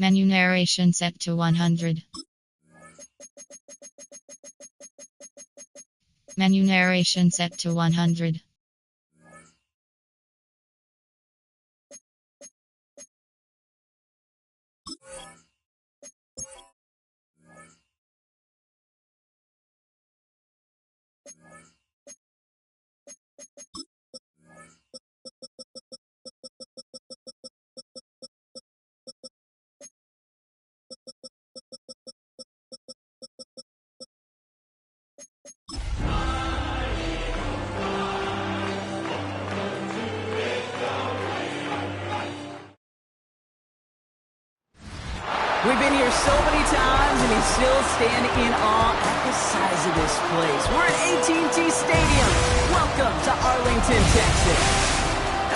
Menu narration set to 100. Menu narration set to 100. We've been here so many times, and we still stand in awe at the size of this place. We're at AT&T Stadium. Welcome to Arlington, Texas.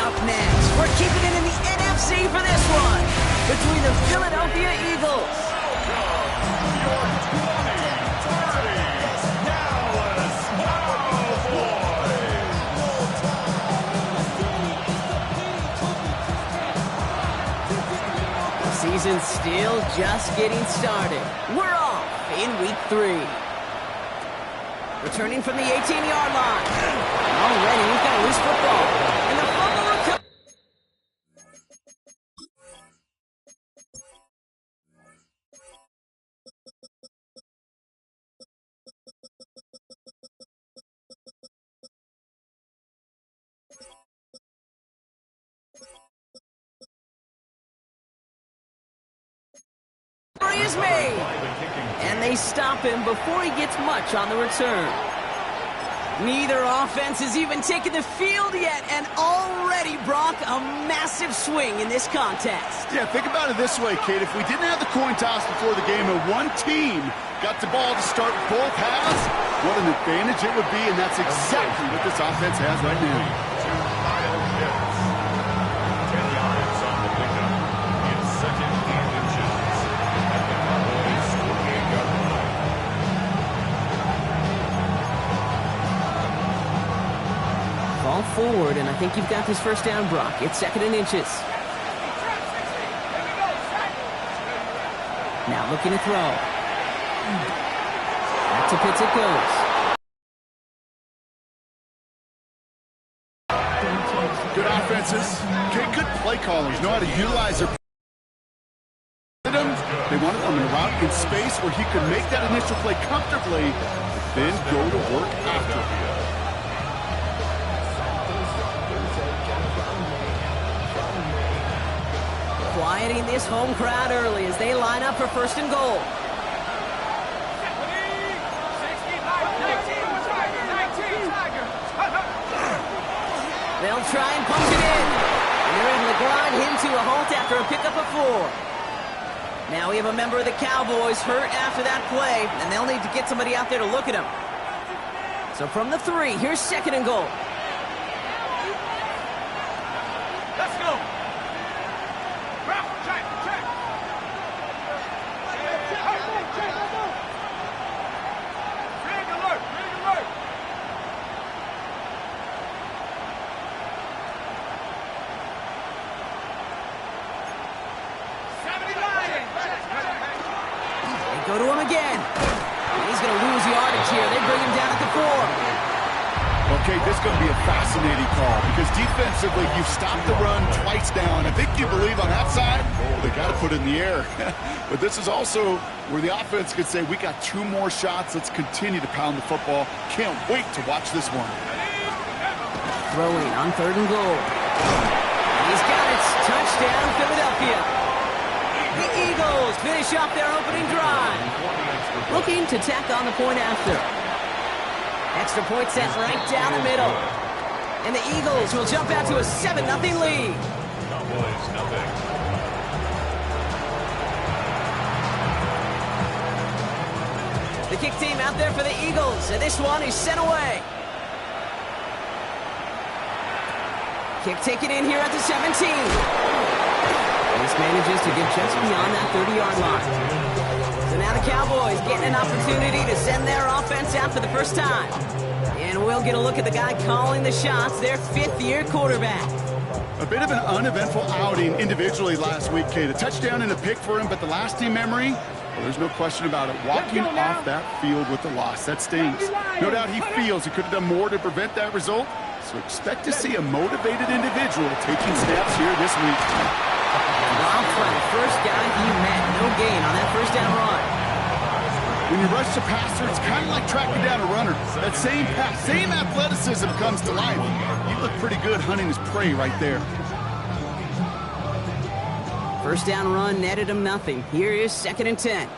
Up next, we're keeping it in the NFC for this one, between the Philadelphia Eagles season's still just getting started. We're off in week 3. Returning from the 18-yard line. Already, we've got a loose football. And the fumble recovery. Is made, and they stop him before he gets much on the return. Neither offense has even taken the field yet, and already Brock a massive swing in this contest. Yeah, think about it this way, Kate. If we didn't have the coin toss before the game and one team got the ball to start both halves, what an advantage it would be, and that's exactly what this offense has right now. Ball forward, and I think you've got this first down, Brock. It's 2nd and inches. Now looking to throw. Back to Pitts it goes. Good offenses. Okay, good play callers know how to utilize their. They wanted him in a route in space where he could make that initial play comfortably, then go to work after. Quieting this home crowd early as they line up for 1st and goal. They'll try and punch it in. And they're able to grind him to a halt after a pickup of 4. Now we have a member of the Cowboys hurt after that play, and they'll need to get somebody out there to look at him. So from the 3, here's 2nd and goal. Let's go. Go to him again. And he's going to lose yardage here. They bring him down at the 4. Okay, this is going to be a fascinating call because defensively, you've stopped the run twice now, and I think you believe on that side, they got to put it in the air. But this is also where the offense could say, we got 2 more shots. Let's continue to pound the football. Can't wait to watch this one. Throwing on 3rd and goal. He's got it. Touchdown, Philadelphia. The Eagles finish off their opening drive. Looking to tack on the point after. Extra point set right down the middle. And the Eagles will jump out to a 7-0 lead. Cowboys, nothing. The kick team out there for the Eagles, and this one is sent away. Kick taken in here at the 17. This manages to get just beyond that 30-yard line. So now the Cowboys getting an opportunity to send their offense out for the first time. And we'll get a look at the guy calling the shots, their 5th-year quarterback. A bit of an uneventful outing individually last week, Kate. A touchdown and a pick for him, but the lasting memory, well, there's no question about it. Walking off that field with the loss, that stings. No doubt he feels he could have done more to prevent that result, so expect to see a motivated individual taking snaps here this week. Robbed by the first guy he met. No gain on that first down run. When you rush the passer, it's kind of like tracking down a runner. That same pass, same athleticism comes to life. You look pretty good hunting his prey right there. First down run netted him nothing. Here is 2nd and 10.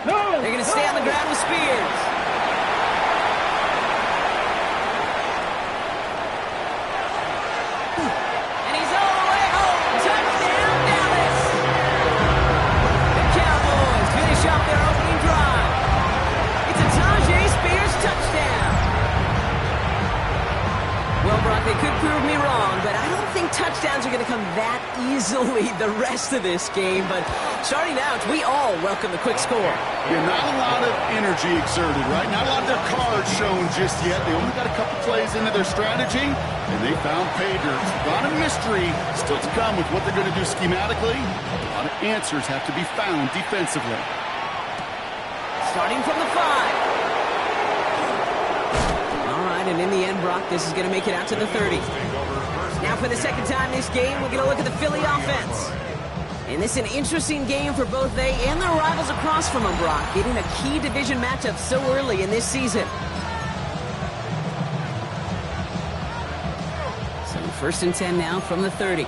They're going to stay on the ground with Spears. And he's all the way home. Touchdown, Dallas. The Cowboys finish off their opening drive. It's a Tyjae Spears touchdown. Well, Brock, they could prove me wrong, but I don't think touchdowns are going to come that easily the rest of this game. But starting out, we all welcome the quick score. Yeah, not a lot of energy exerted, right? Not a lot of their cards shown just yet. They only got a couple plays into their strategy, and they found pay dirt. A lot of mystery still to come with what they're going to do schematically. A lot of answers have to be found defensively. Starting from the 5. And in the end, Brock, this is going to make it out to the 30. Now for the second time this game, we're going to look at the Philly offense. And this is an interesting game for both they and their rivals across from them, Brock, getting a key division matchup so early in this season. So 1st and 10 now from the 30.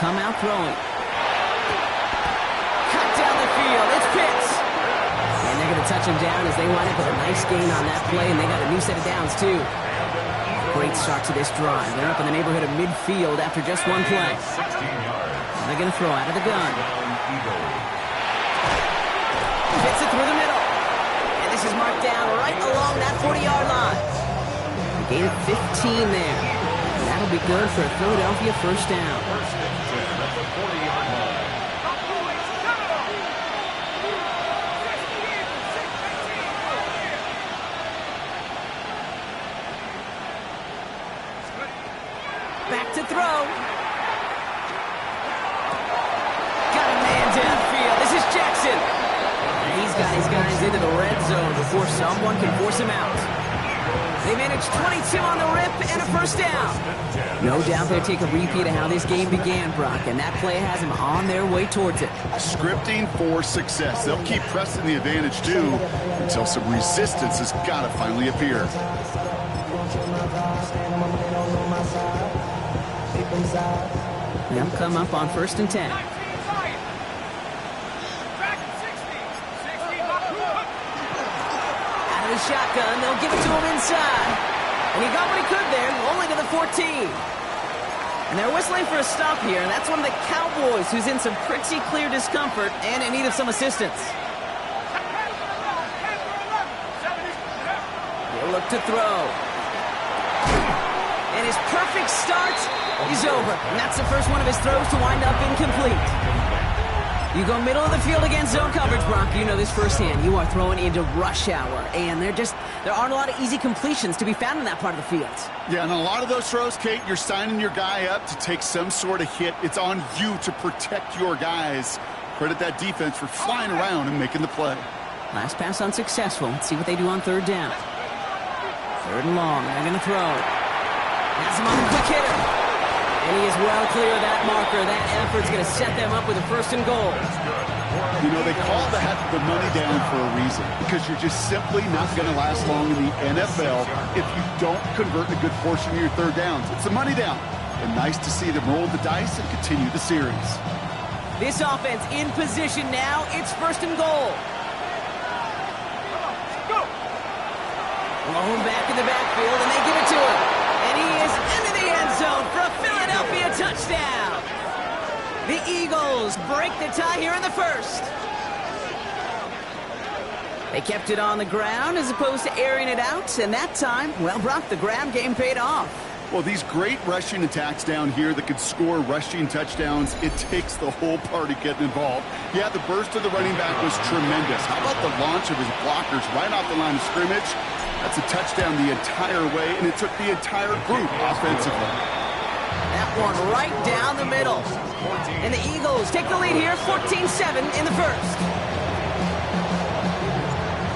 Come out throwing. Cut down the field. It's Pitts. And they're going to touch him down as they wind up with a nice gain on that play, and they got a new set of downs, too. Great start to this drive. They're up in the neighborhood of midfield after just one play. They're going to throw out of the gun. Hits it through the middle. And this is marked down right along that 40-yard line. A gain of 15 there. And that'll be good for a Philadelphia first down. Back to throw. Got a man downfield. This is Jackson. And he's got his guys into the red zone before someone can force him out. They managed 22 on the rip and a first down. No doubt they'll take a repeat of how this game began, Brock, and that play has them on their way towards it. Scripting for success. They'll keep pressing the advantage, too, until some resistance has got to finally appear. They'll come up on 1st and 10. Shotgun, they'll give it to him inside. And he got what he could there, only to the 14. And they're whistling for a stop here, and that's one of the Cowboys who's in some pretty clear discomfort and in need of some assistance. He'll look to throw. And his perfect start is over. And that's the first one of his throws to wind up incomplete. You go middle of the field against zone coverage, Brock. You know this firsthand. You are throwing into rush hour, and there aren't a lot of easy completions to be found in that part of the field. Yeah, and a lot of those throws, Kate, you're signing your guy up to take some sort of hit. It's on you to protect your guys. Credit that defense for flying around and making the play. Last pass unsuccessful. Let's see what they do on 3rd down. 3rd and long. They're going to throw. Has him on the quick hitter. And he is well clear of that marker. That effort's going to set them up with a 1st and goal. You know, they call that the money down for a reason, because you're just simply not going to last long in the NFL if you don't convert a good portion of your 3rd downs. It's a money down. And nice to see them roll the dice and continue the series. This offense in position now. It's 1st and goal. Blown back in the backfield, and they give it to him. And he is into the end zone for a Philadelphia touchdown. The Eagles break the tie here in the 1st. They kept it on the ground as opposed to airing it out, and that time, well, Brock, the ground game paid off. Well, these great rushing attacks down here that could score rushing touchdowns, it takes the whole party getting involved. Yeah, the burst of the running back was tremendous. How about the launch of his blockers right off the line of scrimmage? That's a touchdown the entire way, and it took the entire group offensively. That one right down the middle. And the Eagles take the lead here, 14-7 in the first.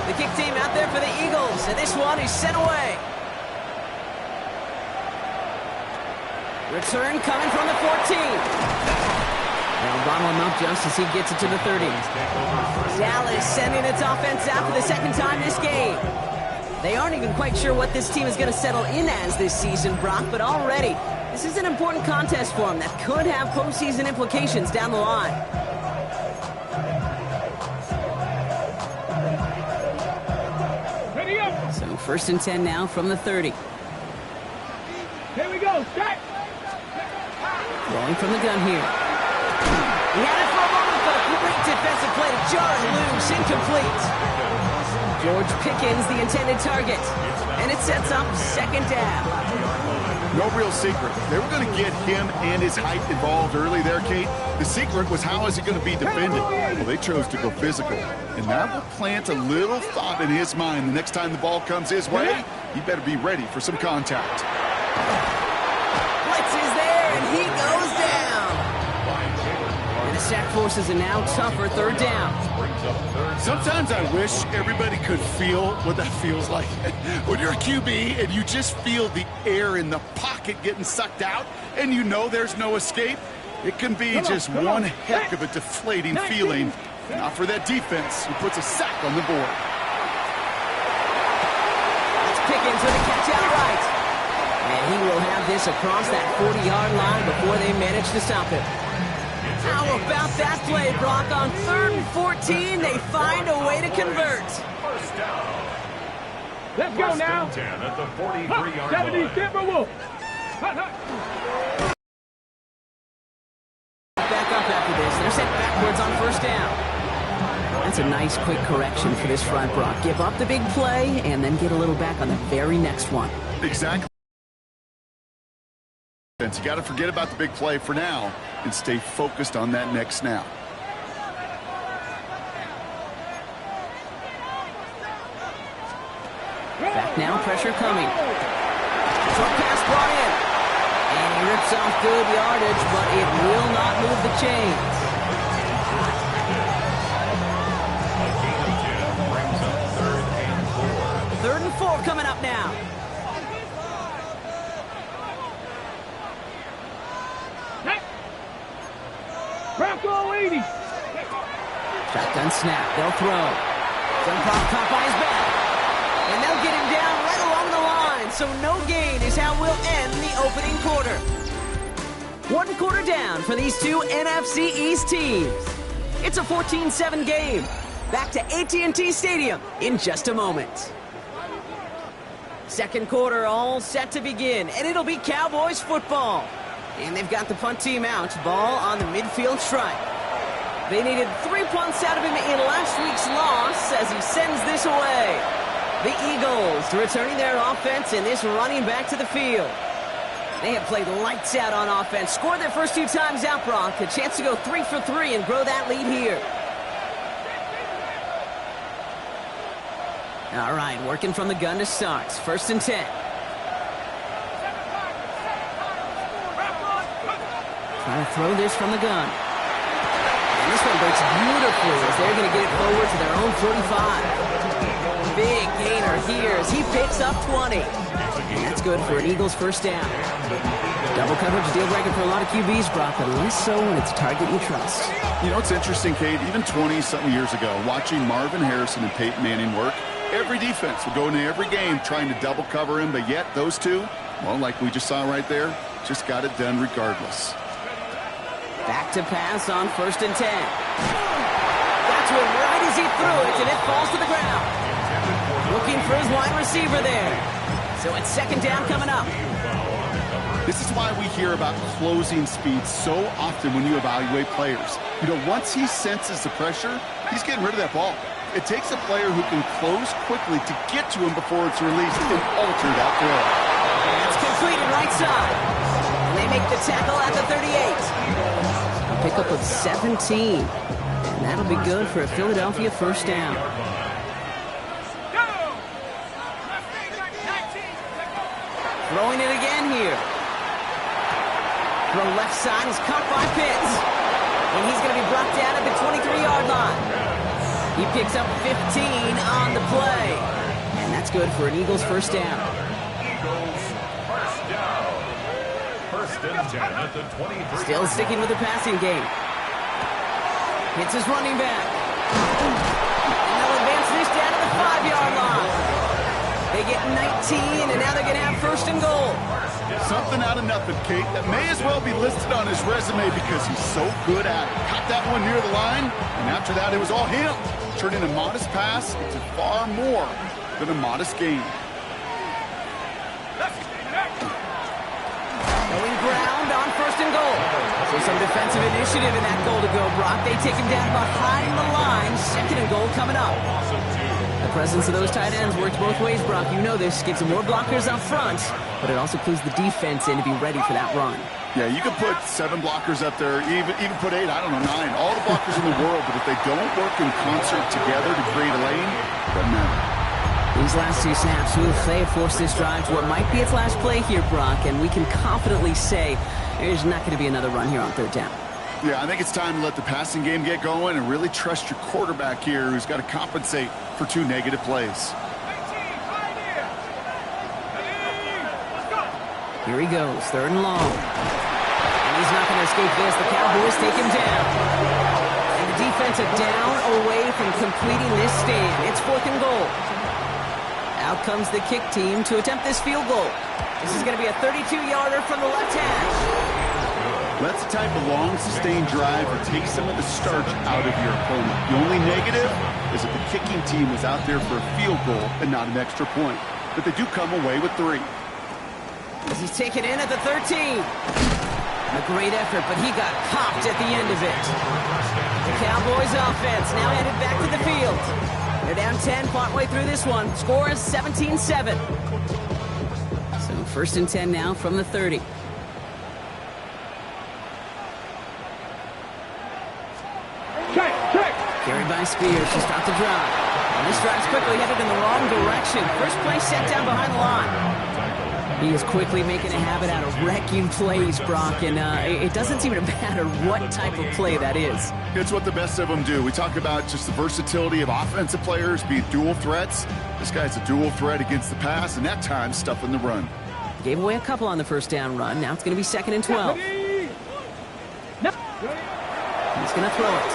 The kick team out there for the Eagles, and this one is sent away. Return coming from the 14. Now Ronald him up just as he gets it to the 30. Dallas sending its offense out for the second time this game. They aren't even quite sure what this team is going to settle in as this season, Brock, but already this is an important contest for them that could have postseason implications down the line. Ready up. So 1st and 10 now from the 30. Here we go. Start. Rolling from the gun here. He had it for a moment, but a great defensive play to jar it loose, incomplete. George Pickens, the intended target. And it sets up second down. No real secret. They were going to get him and his height involved early there, Kate. The secret was how is he going to be defended? Well, they chose to go physical. And that will plant a little thought in his mind the next time the ball comes his way. He better be ready for some contact. Blitz is there, and he goes down. And the sack forces a now tougher third down. Sometimes I wish everybody could feel what that feels like. When you're a QB and you just feel the air in the pocket getting sucked out and you know there's no escape, it can be just one heck of a deflating feeling. Not for that defense who puts a sack on the board. That's Pickens with a catch outright. And he will have this across that 40-yard line before they manage to stop him. How about that play, Brock? On 3rd and 14, they find a way to convert. First down. Let's go now. 10 at the 43-yard line. 70 Timberwolves. Back up after this. They're sent backwards on 1st down. That's a nice quick correction for this front, Brock. Give up the big play and then get a little back on the very next one. Exactly. You got to forget about the big play for now and stay focused on that next snap. Back now, pressure coming. Short pass brought in. And he rips off good yardage, but it will not move the chains. Third and 4 coming up now. Bronco 80. Shotgun snap. They'll throw. Jump off caught by his back. And they'll get him down right along the line. So no gain is how we'll end the opening quarter. 1 quarter down for these two NFC East teams. It's a 14-7 game. Back to AT&T Stadium in just a moment. Second quarter all set to begin, and it'll be Cowboys football. And they've got the punt team out. Ball on the midfield stripe. They needed 3 punts out of him in last week's loss as he sends this away. The Eagles returning their offense in this running back to the field. They have played lights out on offense. Scored their first 2 times out, Brock. A chance to go 3 for 3 and grow that lead here. All right, working from the gun to start. 1st and 10. Trying to throw this from the gun. And this one breaks beautifully as they're going to get it forward to their own 45. Big gainer here as he picks up 20. And that's good for an Eagles first down. Double coverage deal breaker for a lot of QBs, Brock, but less so when it's a target you trust. You know, it's interesting, Kate, even 20-something years ago, watching Marvin Harrison and Peyton Manning work, every defense would go into every game trying to double cover him, but yet those two, well, like we just saw right there, just got it done regardless. Back to pass on 1st and 10. That's one right as he threw it, and it falls to the ground. Looking for his wide receiver there. So it's 2nd down coming up. This is why we hear about closing speed so often when you evaluate players. You know, once he senses the pressure, he's getting rid of that ball. It takes a player who can close quickly to get to him before it's released and alter that throw. That's completed right side. And they make the tackle at the 38. A pickup of 17. And that'll be good for a Philadelphia first down. Throwing it again here. Throw left side is caught by Pitts. And he's going to be brought down at the 23-yard line. He picks up 15 on the play. And that's good for an Eagles first down. Eagles first down. First and 10 at the 23. Still sticking with the passing game. Hits his running back. And they'll advance this down to the 5-yard line. They get 19, and now they're going to have first and goal. Something out of nothing, Kate. That may as well be listed on his resume because he's so good at it. Caught that one near the line, and after that, it was all him. Turning a modest pass into far more than a modest gain. Going ground on first and goal. So some defensive initiative in that goal to go, Brock. They take him down behind the line. Second and goal coming up. The presence of those tight ends works both ways, Brock. You know this. Gives them more blockers up front, but it also clues the defense in to be ready for that run. Yeah, you could put 7 blockers up there, even put 8, I don't know, 9. All the blockers in the world, but if they don't work in concert together to create a lane, it doesn't matter. These last 2 snaps, they have forced this drive to what might be its last play here, Brock, and we can confidently say there's not going to be another run here on third down. Yeah, I think it's time to let the passing game get going and really trust your quarterback here who's got to compensate for 2 negative plays. Here he goes, third and long. And he's not going to escape this. The Cowboys take him down. And the defensive down away from completing this stand. It's fourth and goal. Out comes the kick team to attempt this field goal. This is going to be a 32-yarder from the left hash. That's the type of long, sustained drive that takes some of the starch out of your opponent. The only negative is that the kicking team was out there for a field goal and not an extra point. But they do come away with 3. As he's taken in at the 13. A great effort, but he got popped at the end of it. The Cowboys offense now headed back to the field. They're down 10 partway through this one. Score is 17-7. So first and 10 now from the 30. Carried by Spears to start the drive. And this drive's quickly headed in the wrong direction. First play set down behind the line. He is quickly making a habit out of wrecking plays, Brock, and it doesn't seem to matter what type of play that is. It's what the best of them do. We talk about just the versatility of offensive players being dual threats. This guy's a dual threat against the pass, and at times stuffing the run. Gave away a couple on the first down run. Now it's going to be second and 12. He's going to throw it.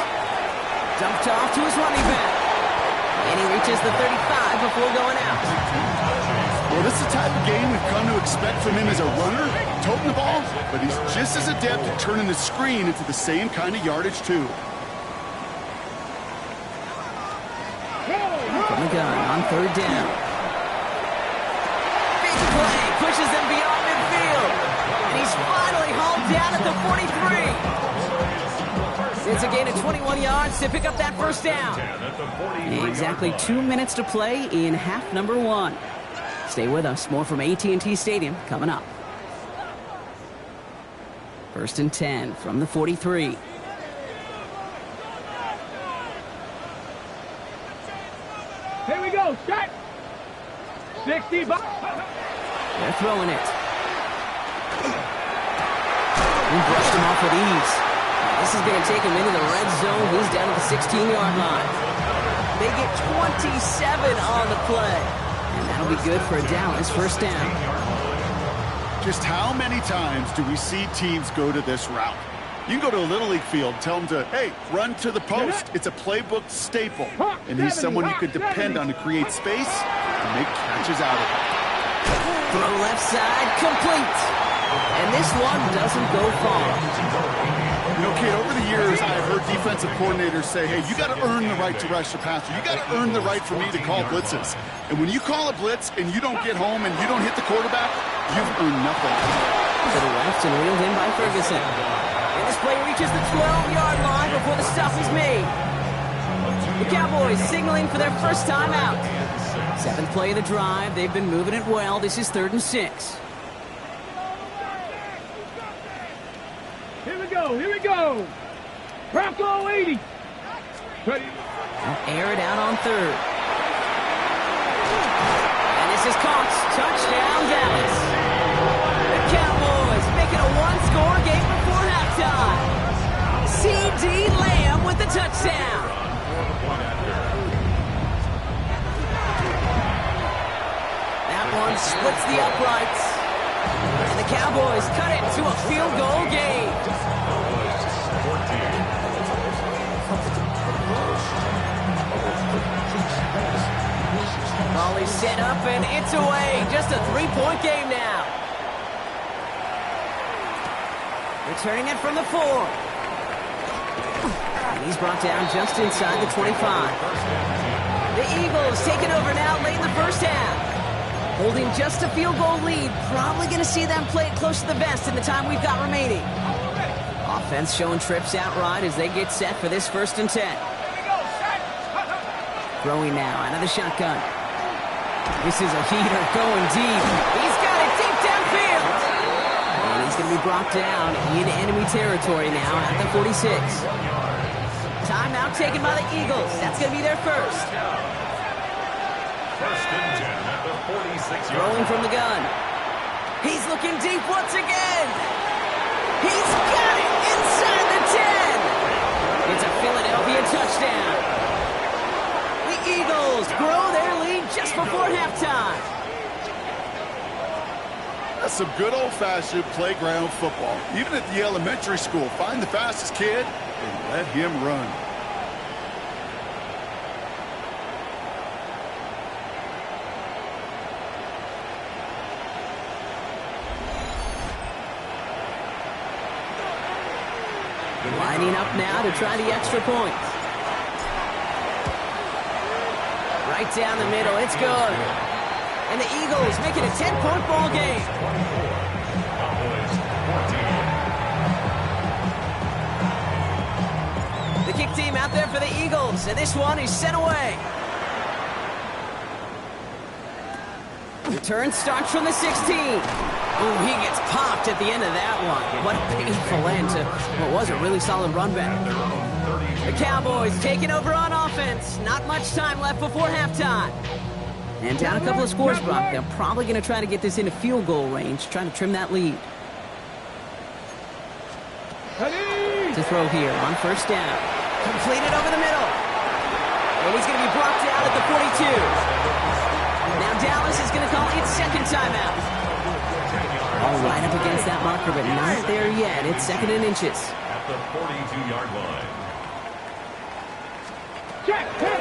Dumped off to his running back. And he reaches the 35 before going out. Well, this is the type of game we've come to expect from him as a runner, toting the ball, but he's just as adept at turning the screen into the same kind of yardage, too. From the gun on third down. Big play pushes them beyond midfield. And he's finally hauled down at the 43. It's a gain of 21 yards to pick up that first down. Exactly 2 minutes to play in half number 1. Stay with us. More from AT&T Stadium coming up. First and 10 from the 43. Here we go. Start. 60. They're throwing it. He brushed him off with ease. This is going to take him into the red zone. He's down to the 16-yard line. They get 27 on the play. And that'll be good for a Dallas first down. Just how many times do we see teams go to this route? You can go to a Little League field, tell them to, hey, run to the post. It's a playbook staple. And he's someone you could depend on to create space and make catches out of it. Throw left side, complete. And this one doesn't go far. You know, kid, over the years, I've heard defensive coordinators say, hey, you got to earn the right to rush the passer. You got to earn the right for me to call blitzes. And when you call a blitz and you don't get home and you don't hit the quarterback, you've earned nothing. To the left and reeled in by Ferguson. And this play reaches the 12-yard line before the stop is made. The Cowboys signaling for their first time out. Seventh play of the drive. They've been moving it well. This is 3rd and 6. Here we go. Here we go. Bronco 80. Ready. They'll air it out on 3rd. And this is caught. Touchdown, Dallas. The Cowboys make it a one-score game before halftime. C.D. Lamb with the touchdown. That one splits the uprights. And the Cowboys cut it to a field goal game. Ball is set up and it's away. Just a 3-point game now. Returning it from the 4. And he's brought down just inside the 25. The Eagles taking over now late in the first half. Holding just a field goal lead. Probably going to see them play it close to the vest in the time we've got remaining. Offense showing trips outright as they get set for this 1st and 10. Throwing now out of the shotgun. This is a heater going deep. He's got it deep downfield. And he's going to be brought down into enemy territory now at the 46. Timeout taken by the Eagles. That's going to be their first. 1st and 10 at the 46. Rolling from the gun. He's looking deep once again. He's got it inside the 10. It's a Philadelphia touchdown. The Eagles grow their lead just before halftime. That's some good old-fashioned playground football. Even at the elementary school, find the fastest kid and let him run. Lining up now to try the extra point. Right down the middle, it's good. And the Eagles make it a 10-point ball game. The kick team out there for the Eagles, and this one is sent away. Return starts from the 16. Oh, he gets popped at the end of that one. What a painful end to what was a really solid run back. The Cowboys taking over on offense. Not much time left before halftime. And down a couple of scores, Brock. They're probably going to try to get this into field goal range, trying to trim that lead. To throw here on 1st down. Completed over the middle. And he's going to be brought down at the 42. Now Dallas is going to call its 2nd timeout. All right up against that marker, but not there yet. It's 2nd and inches. At the 42-yard line.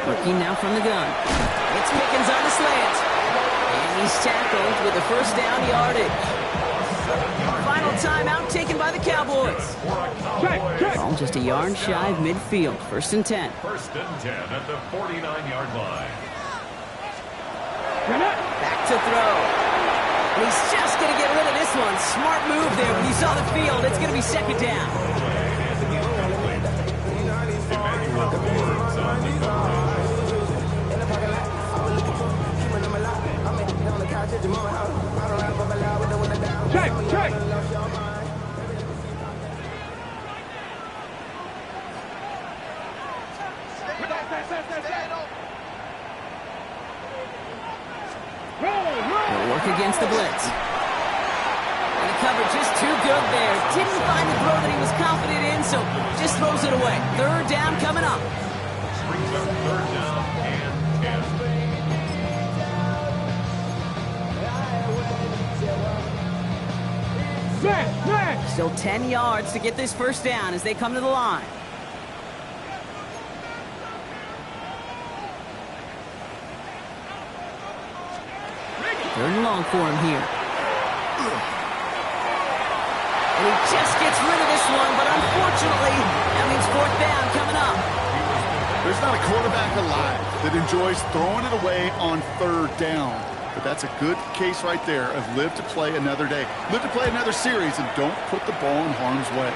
Working now from the gun. It's Pickens on the slant. And he's tackled with the 1st down yardage. Final timeout taken by the Cowboys. Ball just a yard shy of midfield. 1st and 10. 1st and 10 at the 49-yard line. Back to throw. And he's just going to get rid of this one. Smart move there. When you saw the field, it's going to be 2nd down. Check. They'll work against the blitz. And the coverage just too good there. Didn't find the throw that he was confident in, so just throws it away. 3rd down coming up. Brings up 3rd down and 10. Man. Still 10 yards to get this 1st down as they come to the line. Third and long for him here. And he just gets rid of this one, but unfortunately, that means 4th down coming up. There's not a quarterback alive that enjoys throwing it away on 3rd down. But that's a good case right there of live to play another day. Live to play another series and don't put the ball in harm's way.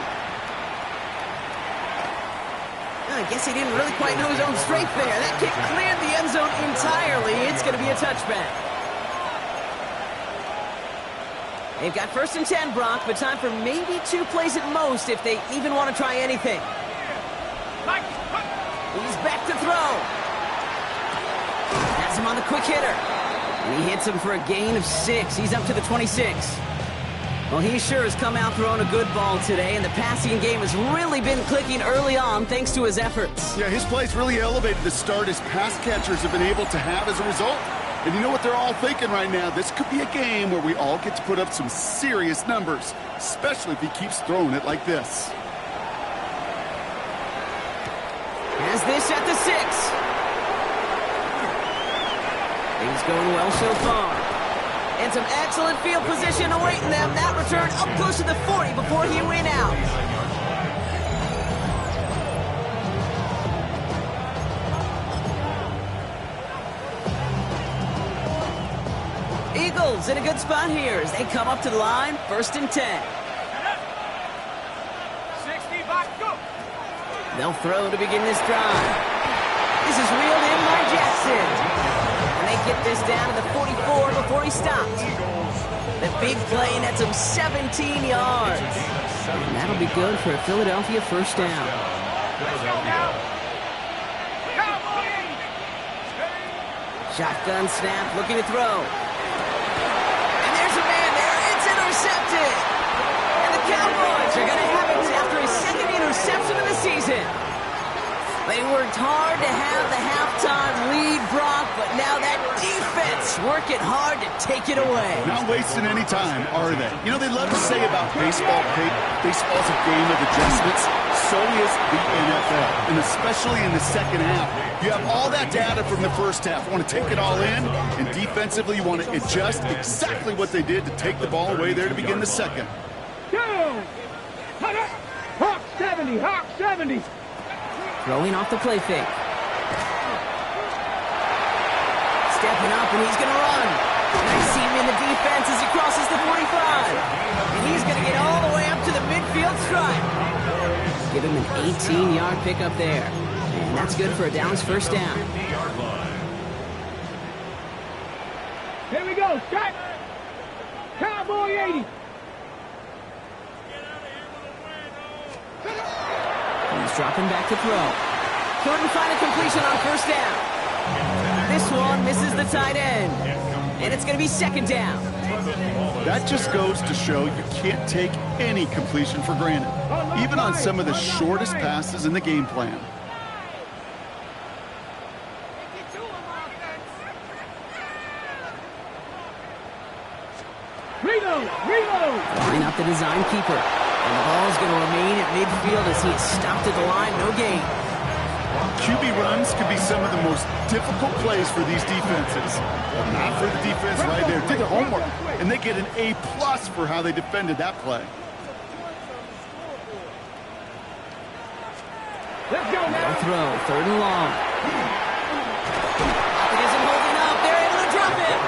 I guess he didn't really quite know his own strength there. That kick cleared the end zone entirely. Eventually, it's going to be a touchback. They've got 1st and 10, Brock, but time for maybe 2 plays at most if they even want to try anything. He's back to throw. Has him on the quick hitter. And he hits him for a gain of 6. He's up to the 26. Well, he sure has come out throwing a good ball today, and the passing game has really been clicking early on thanks to his efforts. Yeah, his plays really elevated the start his pass catchers have been able to have as a result. And you know what they're all thinking right now? This could be a game where we all get to put up some serious numbers, especially if he keeps throwing it like this. Has this at the 6. Things going well so far. And some excellent field position awaiting them. That return up close to the 40 before he went out. Eagles in a good spot here as they come up to the line. 1st and 10. They'll throw to begin this drive. This is reeled in by Jackson. And they get this down to the 44 before he stopped. The big play nets him 17 yards. And that'll be good for a Philadelphia 1st down. Shotgun snap, looking to throw. And there's a man there. It's intercepted. And the Cowboys are going to have it after his 2nd interception of the season. They worked hard to have the halftime lead, Brock, but now that defense working hard to take it away. Not wasting any time, are they? You know, they love to say about baseball, baseball's a game of adjustments. So is the NFL, and especially in the 2nd half. You have all that data from the 1st half. You want to take it all in, and defensively you want to adjust exactly what they did to take the ball away there to begin the 2nd. Go! Hawk 70, Hawk 70. Throwing off the play fake. Stepping up, and he's going to run. And I see him in the defense as he crosses the 45. And he's going to get all the way up to the midfield stripe. Give him an 18-yard pickup there. And that's good for a Dallas 1st down. Here we go, Scott. Cowboy 80. He's dropping back to throw. Couldn't find a completion on 1st down. This one misses the tight end. And it's going to be 2nd down. That just goes to show you can't take any completion for granted, even on some of the shortest passes in the game plan. Reload! Line up the design keeper. And the ball is going to remain at midfield as he is stopped at the line. No gain. QB runs can be some of the most difficult plays for these defenses. Well, not for the defense right there. Did their homework, and they get an A+ for how they defended that play. Let's go now. They'll throw. 3rd and long. It isn't holding up. They're able to drop it.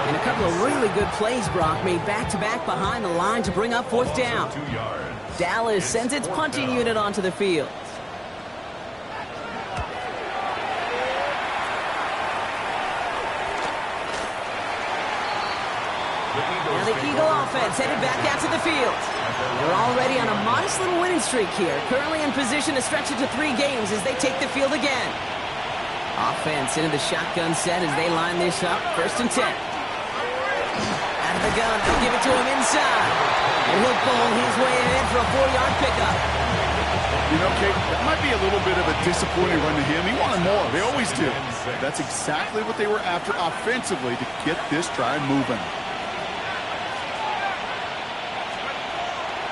And a couple of really good plays, Brock, made back-to-back behind the line to bring up 4th down. 2 yards. Dallas sends its punting unit onto the field. Now the Eagle offense headed back out to the field. They're already on a modest little winning streak here, currently in position to stretch it to 3 games as they take the field again. Offense into the shotgun set as they line this up. 1st and 10. Out of the gun, they'll give it to him inside. And he'll bowl his way in for a 4-yard pickup. You know, Kate, that might be a little bit of a disappointing run to him. He wanted more. They always do. That's exactly what they were after offensively to get this drive moving.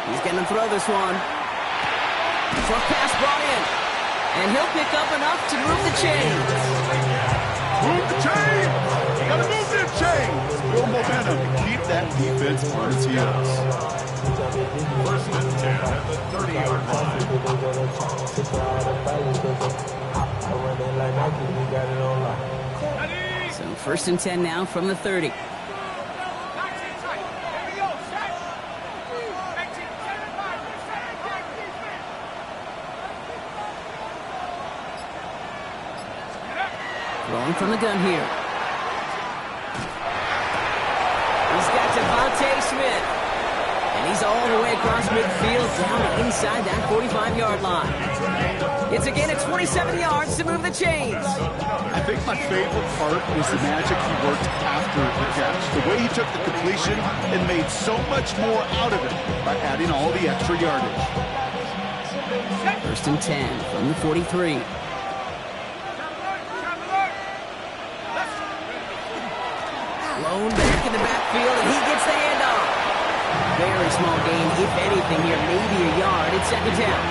He's going to throw this one. Short pass brought in. And he'll pick up enough to move the chains. Move the chain! Gotta move the chain! Build momentum to keep that defense on its heels. 1st and 10 at the 30-yard line. So 1st and 10 now from the 30. Throwing from the gun here. He's got Devontae Smith. And he's all the way across midfield down inside that 45-yard line. It's again at 27 yards to move the chains. I think my favorite part was the magic he worked after the catch. The way he took the completion and made so much more out of it by adding all the extra yardage. First and 10 from the 43. Blown back in the backfield, and he gets the handoff. Very small gain, if anything here, maybe a yard. It's second down.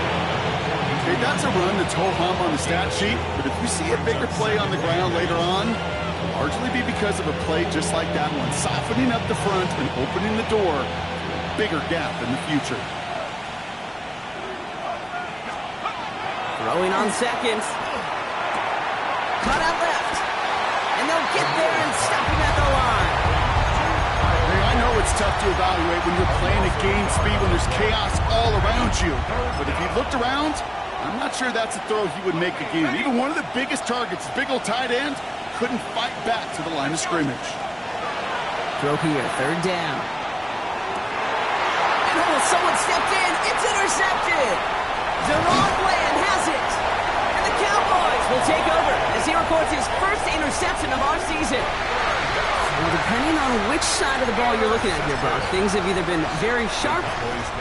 Okay, that's a run that's ho-hum on the stat sheet, but if you see a bigger play on the ground later on, it'll largely be because of a play just like that one, softening up the front and opening the door to a bigger gap in the future. Throwing on seconds. Cut out left. And they'll get there and stop him at the line. Hey, I know it's tough to evaluate when you're playing at game speed when there's chaos all around you. But if he looked around, I'm not sure that's a throw he would make again. Even one of the biggest targets, big old tight end, couldn't fight back to the line of scrimmage. Throw here, third down. And oh, someone stepped in. It's intercepted. Deron Bland has it. And the Cowboys will take over as he records his first interception of our season. Well, depending on which side of the ball you're looking at here, Brock, things have either been very sharp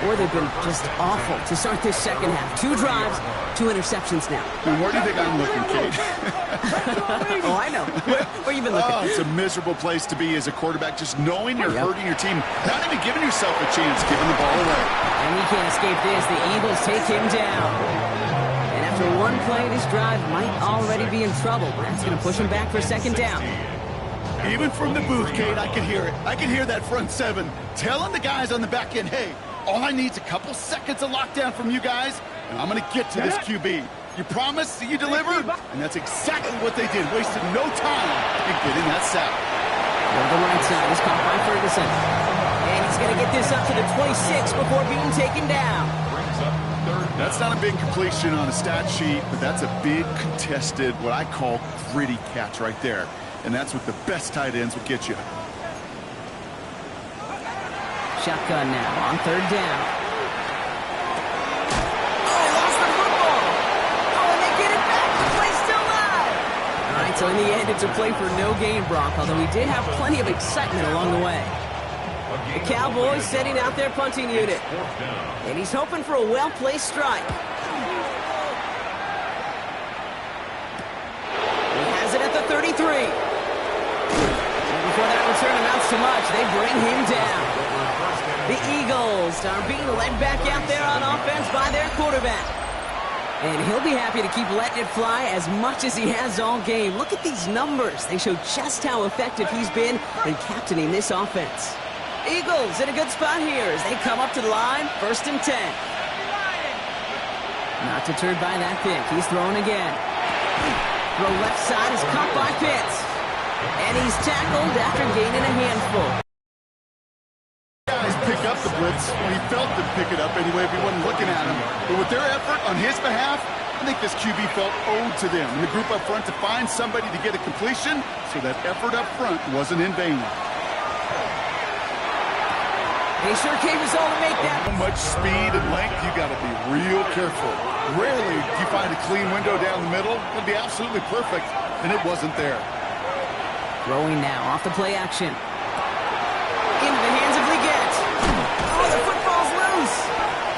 or they've been just awful to start this second half. 2 drives, 2 interceptions now. And where do you think I'm looking, Kate? Oh, I know. Where you been looking? Oh, it's a miserable place to be as a quarterback, just knowing you're hurting your team, not even giving yourself a chance, giving the ball away. And he can't escape this. The Eagles take him down. And after one play, this drive might already be in trouble. That's going to push him back for second down. Even from the booth, Kate, I can hear it. I can hear that front seven telling the guys on the back end, hey, all I need is a couple seconds of lockdown from you guys, and I'm going to get to this QB. You promise that you deliver? And that's exactly what they did. Wasted no time in getting that sack. On the right side is caught by Ferguson. And he's going to get this up to the 26 before being taken down. That's not a big completion on a stat sheet, but that's a big contested, what I call gritty catch right there. And that's what the best tight ends will get you. Shotgun now on third down. Oh, he lost the football. Oh, and they get it back. The play's still live. All right, so in the end, it's a play for no gain, Brock, although we did have plenty of excitement along the way. The Cowboys setting out their punting unit. And he's hoping for a well-placed strike. He has it at the 33. Before that return amounts to much, they bring him down. The Eagles are being led back out there on offense by their quarterback. And he'll be happy to keep letting it fly as much as he has all game. Look at these numbers. They show just how effective he's been in captaining this offense. Eagles in a good spot here as they come up to the line, first and 10. Not deterred by that pick. He's throwing again. Throw left side is caught by Pitts. And he's tackled after gaining a handful. Guys pick up the blitz when he felt them pick it up anyway if he wasn't looking at him. But with their effort on his behalf, I think this QB felt owed to them. And the group up front to find somebody to get a completion, so that effort up front wasn't in vain. He sure gave his all to make that. So much speed and length, you got to be real careful. Rarely do you find a clean window down the middle. It would be absolutely perfect, and it wasn't there. Throwing now off the play action. Into the hands of Leggett. Oh, the football's loose.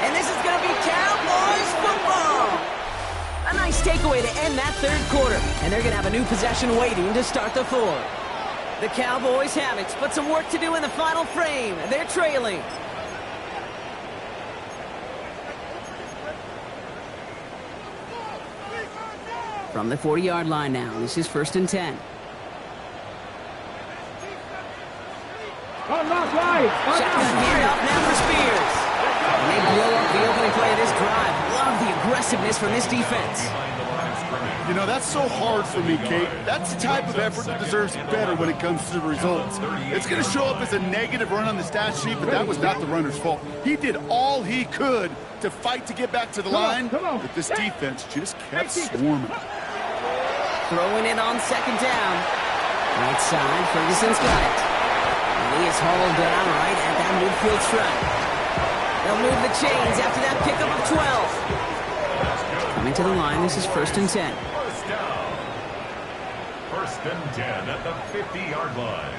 And this is going to be Cowboys football. A nice takeaway to end that third quarter. And they're going to have a new possession waiting to start the fourth. The Cowboys have it, but some work to do in the final frame. They're trailing. From the 40-yard line now, this is first and 10. Unlock right. Shotgun handoff now for Spears. And they blow up the opening play of this drive. Love the aggressiveness from this defense. You know, that's so hard for me, Kate. That's the type of effort that deserves better when it comes to the results. It's going to show up as a negative run on the stat sheet, but that was not the runner's fault. He did all he could to fight to get back to the line, but this defense just kept swarming. throwing it on second down. Right side, Ferguson's got it. And he is hauled down right at that midfield stripe. They'll move the chains after that pickup of 12. Coming to the line, this is 1st and 10. First down. 1st and 10 at the 50-yard line.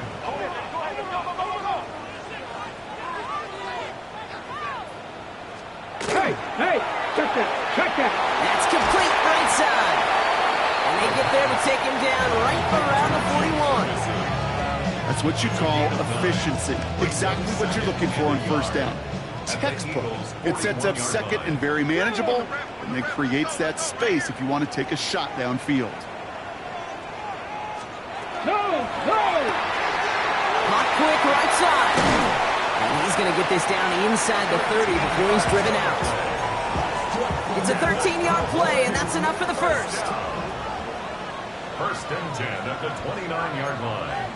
Hey, check that. That's complete right side. And they get there to take him down right around the 41. That's what you call efficiency. Exactly what you're looking for on first down. Textbook. It sets up second and very manageable, and then creates that space if you want to take a shot downfield. No! Hot quick right side. And he's going to get this down inside the 30 before he's driven out. It's a 13-yard play, and that's enough for the first. 1st and 10 at the 29-yard line.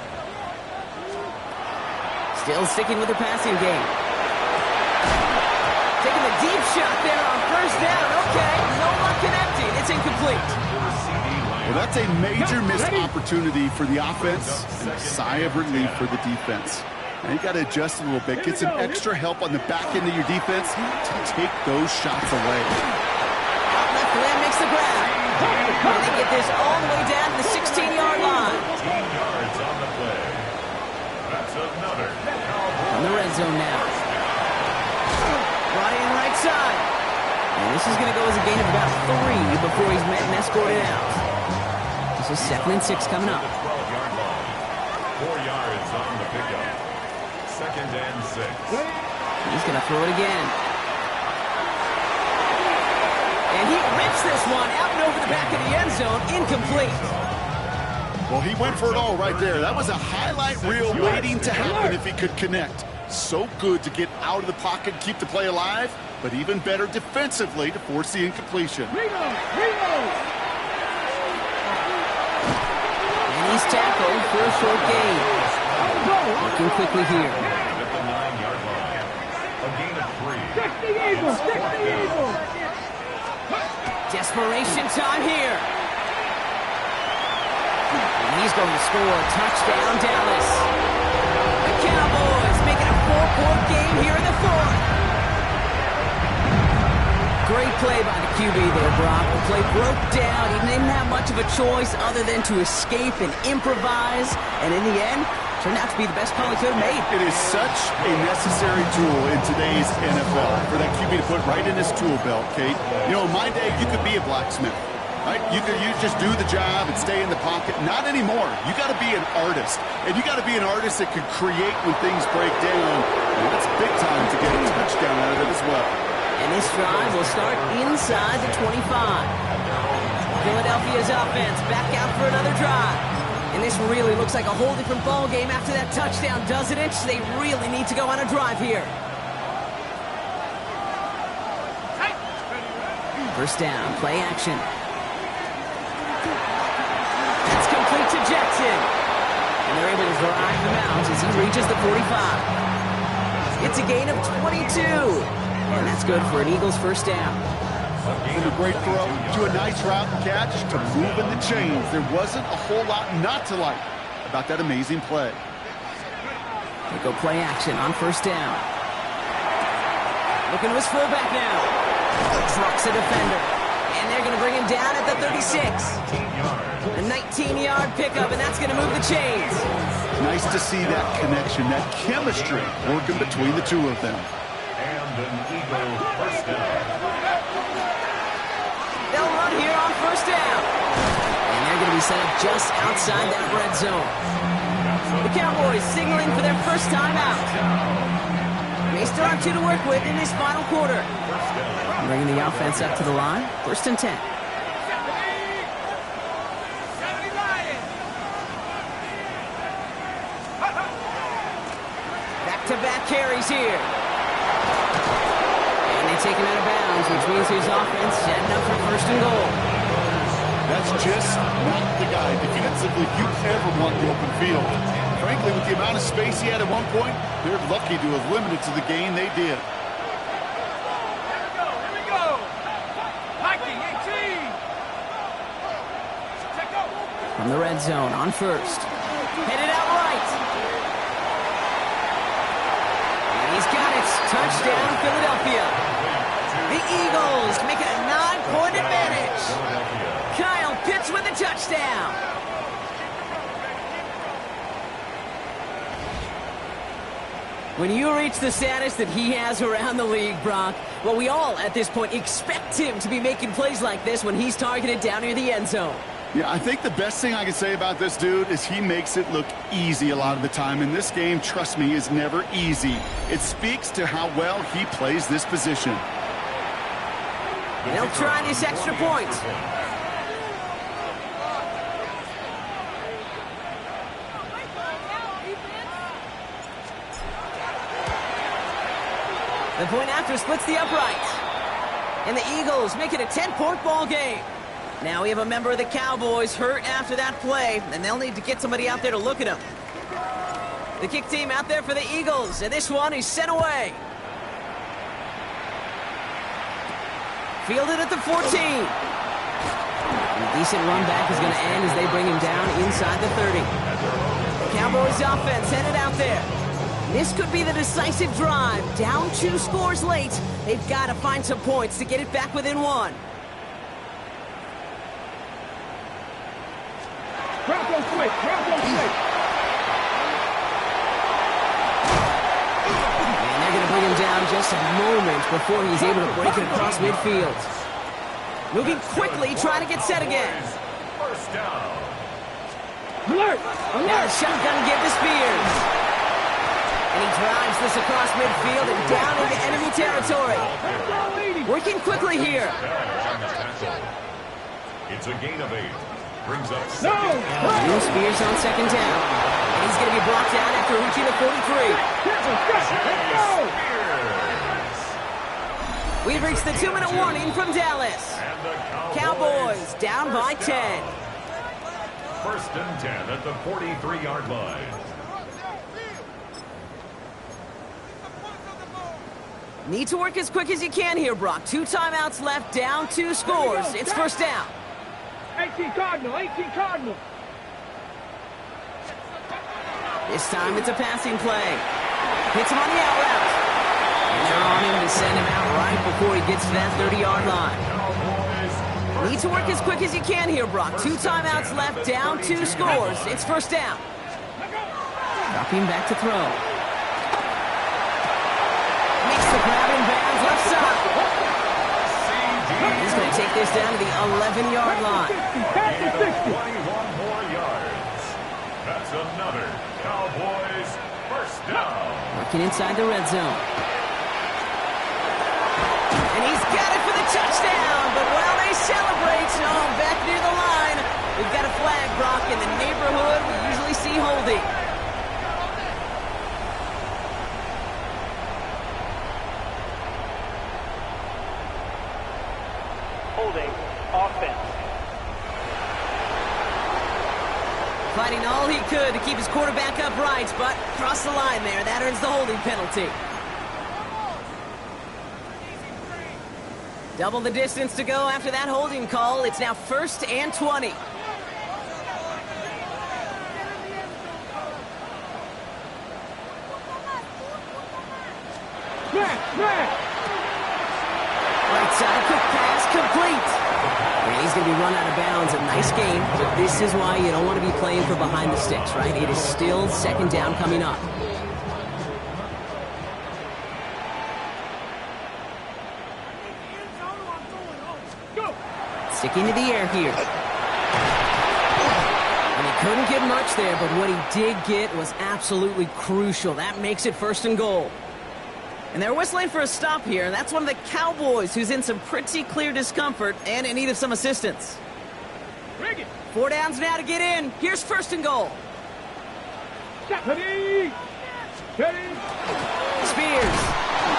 Still sticking with the passing game. Taking the deep shot there on first down. Okay, no luck connecting. It's incomplete. Well, that's a major missed opportunity for the offense and a sigh of relief for the defense. Now you got to adjust a little bit, get some extra help on the back end of your defense to take those shots away. Out left, Lamb makes the grab. And they get this all the way down to the 16-yard line. 15 yards on the play. That's another. On the red zone now. Ryan right side. And this is going to go as a gain of about 3 before he's met and escorted out. This is 2nd and 6 coming up. 12-yard line. 4 yards on the pickup. 2nd and 6. He's going to throw it again. And he rips this one out and over the back of the end zone. Incomplete. Well, he went for it all right there. That was a highlight reel waiting to happen if he could connect. So good to get out of the pocket, keep the play alive, but even better defensively to force the incompletion. And he's tackled for a short gain. Working quickly here. At the 9-yard line. A gain of 3. Stick the Eagle! Desperation time here. And he's going to score. Touchdown, Dallas. The Cowboys making a 4-point game here in the 4th. Great play by the QB there, Brock. The play broke down. He didn't have much of a choice other than to escape and improvise. And in the end, turned out to be the best call he could have made. It is such a necessary tool in today's NFL for that QB to put right in his tool belt, Kate. You know, in my day, you could be a blacksmith, right? You just do the job and stay in the pocket. Not anymore. You got to be an artist, and you got to be an artist that can create when things break down. And that's big time to get a touchdown out of it as well. And this drive will start inside the 25. Philadelphia's offense back out for another drive. And this really looks like a whole different ball game after that touchdown, doesn't it? They really need to go on a drive here. First down, play action. That's complete to Jackson. And they're able to drive him out as he reaches the 45. It's a gain of 22. And that's good for an Eagles first down. From a great throw to a nice route and catch to moving the chains. There wasn't a whole lot not to like about that amazing play. They go play action on first down. Looking to his fullback now. Trucks a defender. And they're going to bring him down at the 36. A 19-yard pickup, and that's going to move the chains. Nice to see that connection, that chemistry working between the two of them. And an Eagle first down. They'll run here on first down. And they're going to be set up just outside that red zone. The Cowboys signaling for their first time out. They still have 2 to work with in this final quarter. Bringing the offense up to the line. 1st and 10. Back-to-back carries here. And they take him out of bounds, which means his offense setting up for 1st and goal. That's just not the guy defensively you ever want the open field. Frankly, with the amount of space he had at one point, they're lucky to have limited to the gain they did. Here we go. Mikey, 18. Check out. From the red zone on first. Headed out right. And he's got it. Touchdown, Philadelphia. The Eagles make it a 9-point advantage. Kyle Pitts with a touchdown. When you reach the status that he has around the league, Brock, well, we all at this point expect him to be making plays like this when he's targeted down near the end zone. Yeah, I think the best thing I can say about this dude is he makes it look easy a lot of the time. And this game, trust me, is never easy. It speaks to how well he plays this position. They'll try this extra point. The point after splits the upright. And the Eagles make it a 10-point ball game. Now we have a member of the Cowboys hurt after that play, and they'll need to get somebody out there to look at him. The kick team out there for the Eagles, and this one is sent away. Fielded at the 14. A decent run back is going to end as they bring him down inside the 30. The Cowboys offense headed out there. This could be the decisive drive. Down 2 scores late. They've got to find some points to get it back within 1. Bronco quick, Bronco quick. And they're going to bring him down just a moment before he's able to break it across midfield. Moving quickly, trying to get set again. First down. Alert! Now Alert! the shotgun give to Spears. And he drives this across midfield and down into enemy territory. Working quickly here. It's a gain of 8. Brings up No! New Spears on second down. And he's going to be brought down after reaching the 43. Let's go! We've reached the 2-minute warning from Dallas. And the Cowboys down by 10. First and 10 at the 43-yard line. Need to work as quick as you can here, Brock. 2 timeouts left, down 2 scores. It's first down. 18 Cardinal, 18 Cardinal. This time it's a passing play. Hits him on the out route. And they're on him to send him out right before he gets to that 30-yard line. Need to work as quick as you can here, Brock. 2 timeouts left, down 2 scores. It's first down. Dropping back to throw. Makes the grab in bounds left side. He's going to take this down to the 11-yard line. 21 more yards. That's another Cowboys first down. Working inside the red zone. And he's got it for the touchdown. But while they celebrate, back near the line, we've got a flag, Brock, in the neighborhood we usually see holding. Holding offense. Fighting all he could to keep his quarterback upright, but crossed the line there. That earns the holding penalty. Double the distance to go after that holding call. It's now 1st and 20. Right side, quick pass, complete. And he's going to be run out of bounds. A nice game, but this is why you don't want to be playing for behind the sticks, right? It is still second down coming up. Sticking to the air here. And he couldn't get much there, but what he did get was absolutely crucial. That makes it 1st and goal. And they're whistling for a stop here. That's one of the Cowboys who's in some pretty clear discomfort and in need of some assistance. 4 downs now to get in. Here's 1st and goal. Ready! Ready! Spears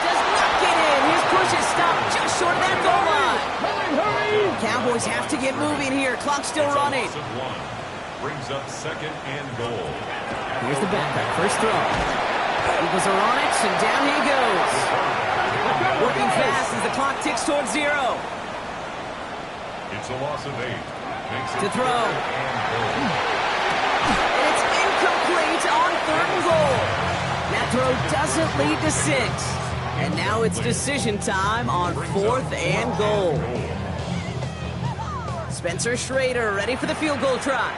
does not get in. His push is stopped just short of that goal line. Hurry! Cowboys have to get moving here. Clock's still running. Loss of 1. Brings up 2nd and goal. Here's the backup. First throw. Eagles are on it, and down he goes. Working fast as the clock ticks towards 0. It's a loss of 8. To throw. And it's incomplete on 3rd and goal. That throw doesn't lead to 6. And now it's decision time on 4th and goal. Spencer Schrader ready for the field goal try.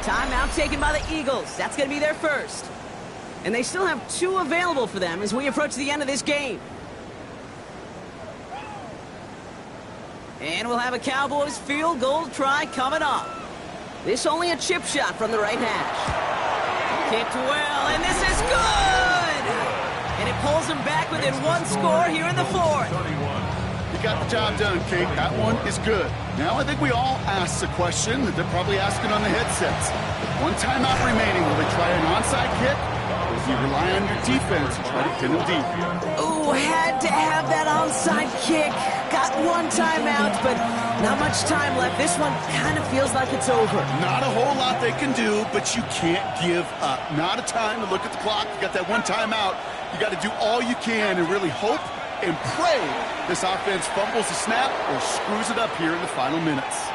Timeout taken by the Eagles. That's going to be their first. And they still have 2 available for them as we approach the end of this game. And we'll have a Cowboys field goal try coming up. This only a chip shot from the right hash. Kicked well, and this is good! And it pulls them back within 1 score here in the 4th. You got the job done, Kate. That one is good. Now I think we all ask the question that they're probably asking on the headsets. With 1 timeout remaining, will they try an onside kick? Or will you rely on your defense and try to pin them deep? Ooh, had to have that onside kick. Got 1 timeout, but not much time left. This one kind of feels like it's over. Not a whole lot they can do, but you can't give up. Not a time to look at the clock. You got that 1 timeout. You got to do all you can and really hope and pray this offense fumbles the snap or screws it up here in the final minutes.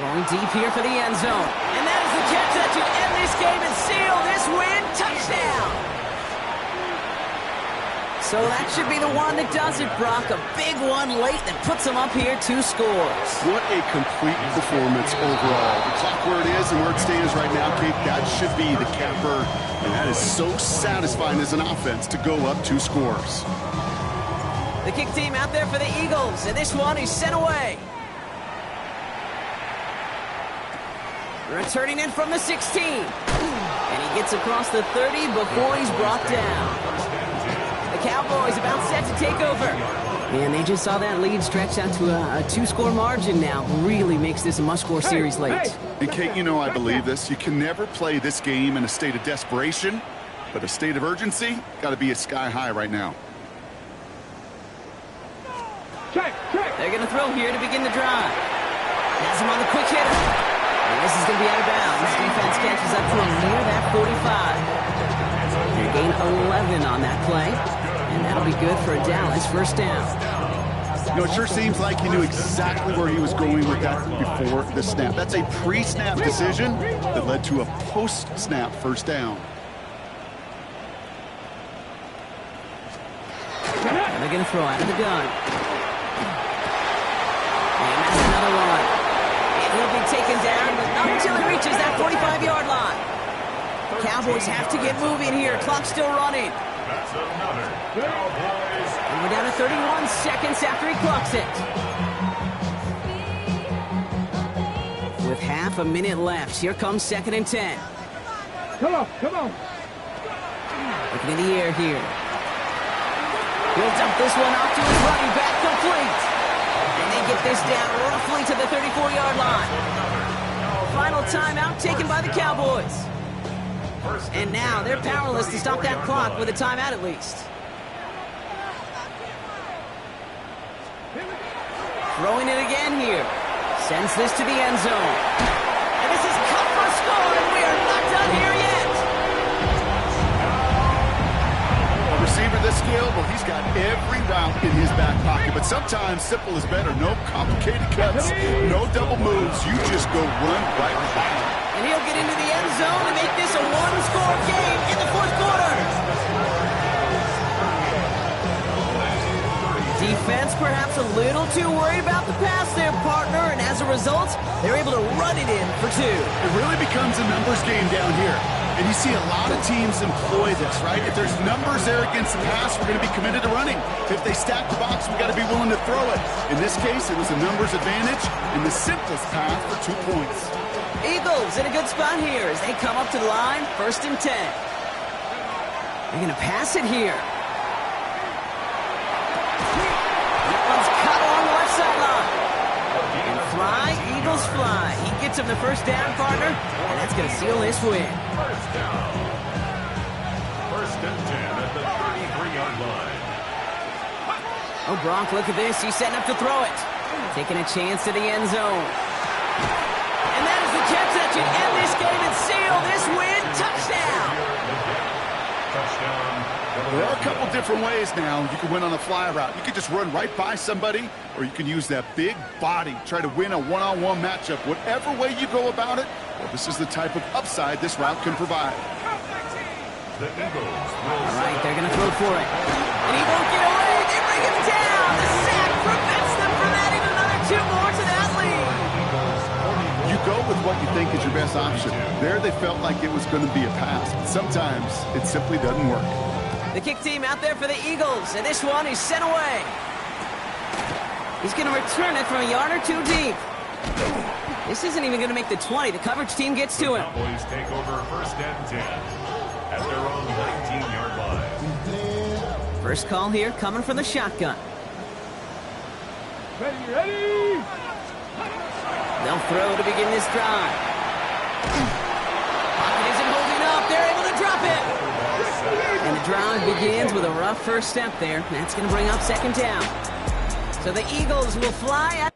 Going deep here for the end zone. And that is the catch that should end this game and seal this win. Touchdown! So that should be the one that does it, Brock. A big one late that puts them up here 2 scores. What a complete performance overall. The clock where it is and where it stands right now, Kate, that should be the capper. And that is so satisfying as an offense to go up 2 scores. The kick team out there for the Eagles, and this one is sent away. Returning in from the 16. And he gets across the 30 before he's brought down. The Cowboys about set to take over. And they just saw that lead stretch out to a 2-score margin now. Really makes this a must-score series late. And Kate, you know I believe this. You can never play this game in a state of desperation, but a state of urgency got to be at sky high right now. They're going to throw here to begin the drive. Has him on the quick hitter. And this is going to be out of bounds. Defense catches up to him near that 45. They gain 11 on that play. And that'll be good for a Dallas first down. You know, it sure seems like he knew exactly where he was going with that before the snap. That's a pre-snap decision that led to a post-snap first down. And they're going to throw out of the gun. And that's another one. And he'll be taken down, but not until he reaches that 45-yard line. The Cowboys have to get moving here. Clock still running. That's another Cowboys. And we're down to 31 seconds after he clocks it. With half a minute left, here comes 2nd and 10. Come on, come on. Looking in the air here. He'll dump this one off to his running back, complete. And they get this down roughly to the 34-yard line. Final timeout taken by the Cowboys. And now they're powerless to stop that clock with a timeout at least. Throwing it again here. Sends this to the end zone. And this is cut for a score, and we are not done here yet. A receiver this skilled, well, he's got every route in his back pocket, but sometimes simple is better. No complicated cuts, no double moves. You just go run right behind. And he'll get into the end zone to make this a 1-score game in the 4th quarter. Defense perhaps a little too worried about the pass there, partner, and as a result, they're able to run it in for 2. It really becomes a numbers game down here. And you see a lot of teams employ this, right? If there's numbers there against the pass, we're going to be committed to running. If they stack the box, we got to be willing to throw it. In this case, it was a numbers advantage and the simplest path for 2 points. Eagles in a good spot here as they come up to the line, 1st and 10. They're going to pass it here. That one's cut along the left sideline. And fly, Eagles fly. He gets him the first down, partner, and that's going to seal this win. First down. 1st and 10 at the 33-yard line. Oh, Bronk, look at this. He's setting up to throw it. Taking a chance to the end zone. And that is the catch that should end this game and seal this win. Touchdown! Touchdown. There are couple different ways now. You can win on a fly route. You can just run right by somebody, or you can use that big body, try to win a one-on-one matchup. Whatever way you go about it, well, this is the type of upside this route can provide. The Eagles All right, they're going to throw for it. And he won't get away. They bring him down. The sack prevents them from adding another 2 more to that lead. You go with what you think is your best option. There they felt like it was going to be a pass, but sometimes it simply doesn't work. The kick team out there for the Eagles, and this one is sent away. He's going to return it from a yard or 2 deep. This isn't even going to make the 20. The coverage team gets to him. Cowboys take over 1st and 10 at their own 19-yard line. First call here coming from the shotgun. Ready! They'll throw to begin this drive. Pocket isn't holding up. They're able to drop it. And the drive begins with a rough first step there. That's going to bring up 2nd down. So the Eagles will fly at